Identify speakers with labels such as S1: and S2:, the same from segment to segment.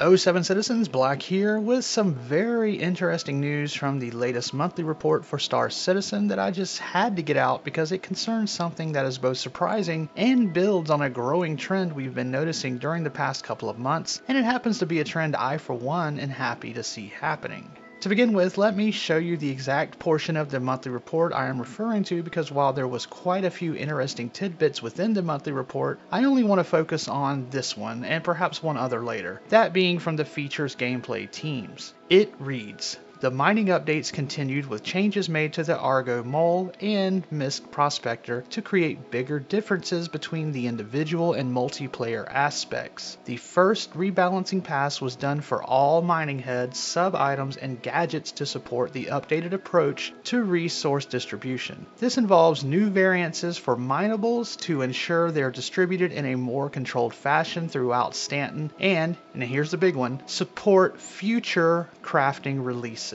S1: Oh, Seven Citizens, Black here with some very interesting news from the latest monthly report for Star Citizen that I just had to get out because it concerns something that is both surprising and builds on a growing trend we've been noticing during the past couple of months, and it happens to be a trend I, for one, am happy to see happening. To begin with, let me show you the exact portion of the monthly report I am referring to because while there was quite a few interesting tidbits within the monthly report, I only want to focus on this one and perhaps one other later, that being from the features gameplay teams. It reads, "The mining updates continued with changes made to the Argo Mole and Mist Prospector to create bigger differences between the individual and multiplayer aspects. The first rebalancing pass was done for all mining heads, sub-items, and gadgets to support the updated approach to resource distribution. This involves new variances for Minables to ensure they're distributed in a more controlled fashion throughout Stanton, and here's the big one, support future crafting releases."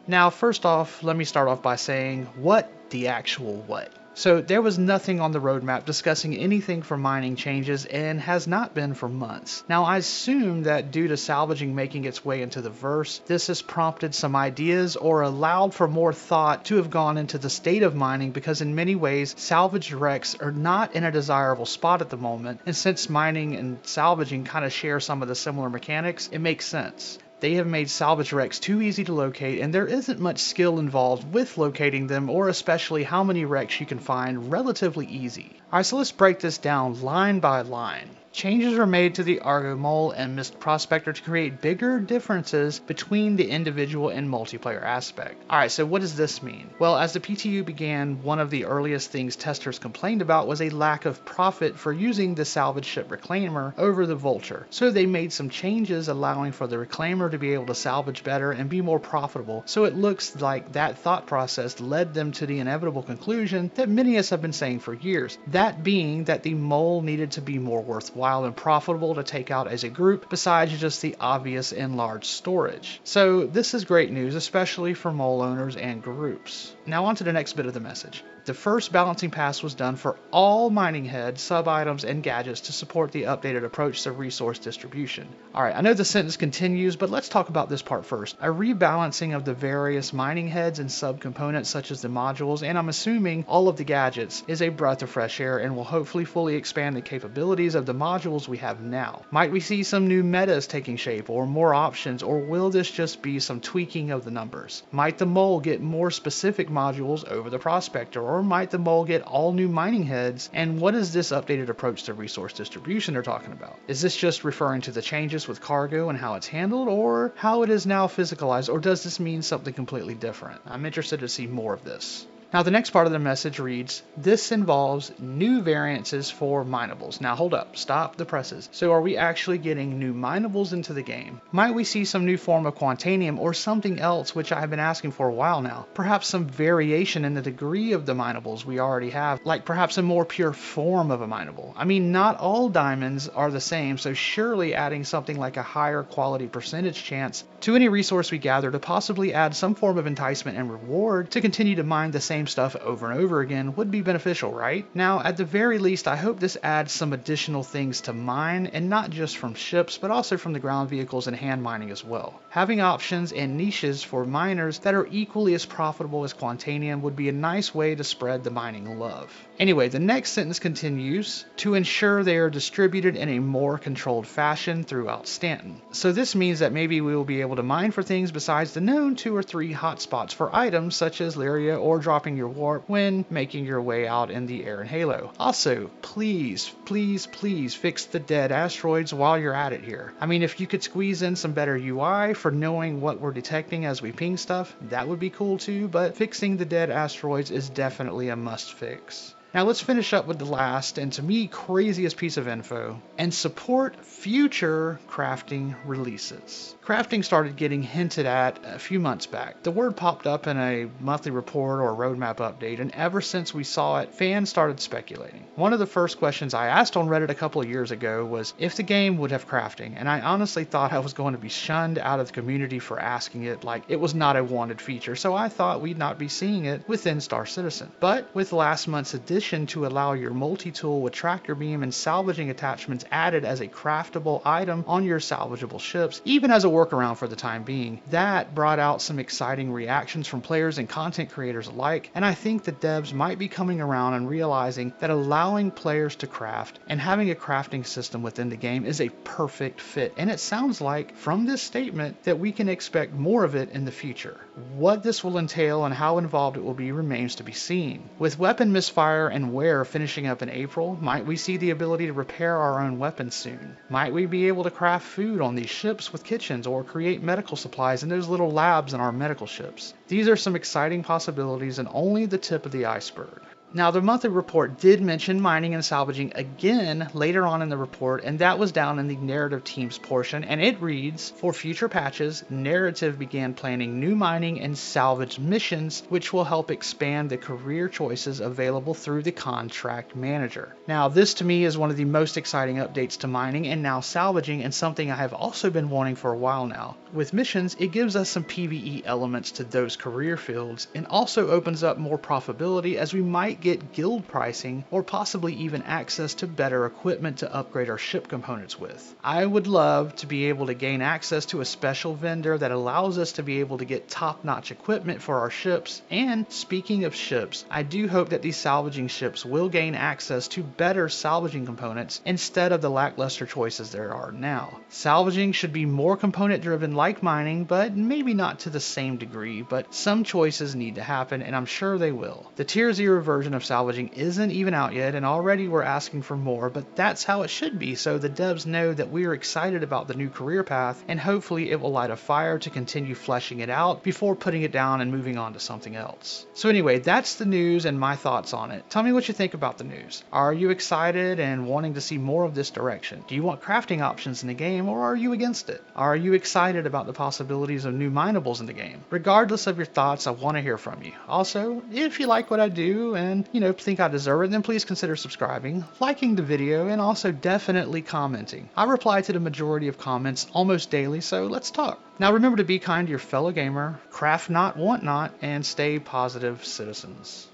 S1: Now, first off, let me start off by saying, what the actual what? So there was nothing on the roadmap discussing anything for mining changes and has not been for months. Now I assume that due to salvaging making its way into the verse, this has prompted some ideas or allowed for more thought to have gone into the state of mining because in many ways salvage wrecks are not in a desirable spot at the moment, and since mining and salvaging kind of share some of the similar mechanics, it makes sense. They have made salvage wrecks too easy to locate, and there isn't much skill involved with locating them, or especially how many wrecks you can find relatively easy. Alright, so let's break this down line by line. Changes were made to the Argo Mole and Mist Prospector to create bigger differences between the individual and multiplayer aspect. Alright, so what does this mean? Well, as the PTU began, one of the earliest things testers complained about was a lack of profit for using the salvage ship reclaimer over the Vulture. So they made some changes allowing for the reclaimer to be able to salvage better and be more profitable. So it looks like that thought process led them to the inevitable conclusion that many of us have been saying for years. That being that the mole needed to be more worthwhile and profitable to take out as a group besides just the obvious enlarged storage. So this is great news, especially for mole owners and groups. Now on to the next bit of the message. The first balancing pass was done for all mining heads, sub-items, and gadgets to support the updated approach to resource distribution. Alright, I know the sentence continues, but let's talk about this part first. A rebalancing of the various mining heads and sub-components such as the modules, and I'm assuming all of the gadgets, is a breath of fresh air and will hopefully fully expand the capabilities of the modules we have now. Might we see some new metas taking shape, or more options, or will this just be some tweaking of the numbers? Might the mole get more specific modules over the prospector, or might the mole get all new mining heads? And what is this updated approach to resource distribution they're talking about? Is this just referring to the changes with cargo and how it's handled, or how it is now physicalized, or does this mean something completely different? I'm interested to see more of this. Now the next part of the message reads, "This involves new variances for Minables." Now hold up, stop the presses. So are we actually getting new Minables into the game? Might we see some new form of Quantanium or something else which I have been asking for a while now? Perhaps some variation in the degree of the Minables we already have, like perhaps a more pure form of a Minable. I mean, not all diamonds are the same, so surely adding something like a higher quality percentage chance to any resource we gather to possibly add some form of enticement and reward to continue to mine the same stuff over and over again would be beneficial, right? Now, at the very least, I hope this adds some additional things to mine, and not just from ships, but also from the ground vehicles and hand mining as well. Having options and niches for miners that are equally as profitable as Quantanium would be a nice way to spread the mining love. Anyway, the next sentence continues, "to ensure they are distributed in a more controlled fashion throughout Stanton." So this means that maybe we will be able to mine for things besides the known 2 or 3 hotspots for items such as Lyria or dropping your warp when making your way out in the air in Halo. Also, please, please, please fix the dead asteroids while you're at it here. I mean, if you could squeeze in some better UI for knowing what we're detecting as we ping stuff, that would be cool too, but fixing the dead asteroids is definitely a must fix. Now let's finish up with the last, and to me, craziest piece of info, and support future crafting releases. Crafting started getting hinted at a few months back. The word popped up in a monthly report or roadmap update, and ever since we saw it, fans started speculating. One of the first questions I asked on Reddit a couple of years ago was if the game would have crafting, and I honestly thought I was going to be shunned out of the community for asking it, like it was not a wanted feature, so I thought we'd not be seeing it within Star Citizen. But with last month's edition addition to allow your multi-tool with tractor beam and salvaging attachments added as a craftable item on your salvageable ships, even as a workaround for the time being. That brought out some exciting reactions from players and content creators alike, and I think the devs might be coming around and realizing that allowing players to craft and having a crafting system within the game is a perfect fit, and it sounds like from this statement that we can expect more of it in the future. What this will entail and how involved it will be remains to be seen. With weapon misfire and wear finishing up in April, might we see the ability to repair our own weapons soon? Might we be able to craft food on these ships with kitchens or create medical supplies in those little labs in our medical ships? These are some exciting possibilities and only the tip of the iceberg. Now, the monthly report did mention mining and salvaging again later on in the report, and that was down in the narrative teams portion, and it reads, for future patches, narrative began planning new mining and salvage missions, which will help expand the career choices available through the contract manager. Now, this to me is one of the most exciting updates to mining and now salvaging, and something I have also been wanting for a while now. With missions, it gives us some PvE elements to those career fields, and also opens up more profitability as we might get guild pricing or possibly even access to better equipment to upgrade our ship components with. I would love to be able to gain access to a special vendor that allows us to be able to get top-notch equipment for our ships, and speaking of ships, I do hope that these salvaging ships will gain access to better salvaging components instead of the lackluster choices there are now. Salvaging should be more component driven like mining, but maybe not to the same degree, but some choices need to happen, and I'm sure they will. The Tier 0 version of salvaging isn't even out yet, and already we're asking for more, but that's how it should be, so the devs know that we are excited about the new career path, and hopefully it will light a fire to continue fleshing it out before putting it down and moving on to something else. So anyway, that's the news and my thoughts on it. Tell me what you think about the news. Are you excited and wanting to see more of this direction? Do you want crafting options in the game, or are you against it? Are you excited about the possibilities of new minables in the game? Regardless of your thoughts, I want to hear from you. Also, if you like what I do and think I deserve it, then please consider subscribing, liking the video, and also definitely commenting. I reply to the majority of comments almost daily, so let's talk. Now remember to be kind to your fellow gamer, craft not, want not, and stay positive citizens.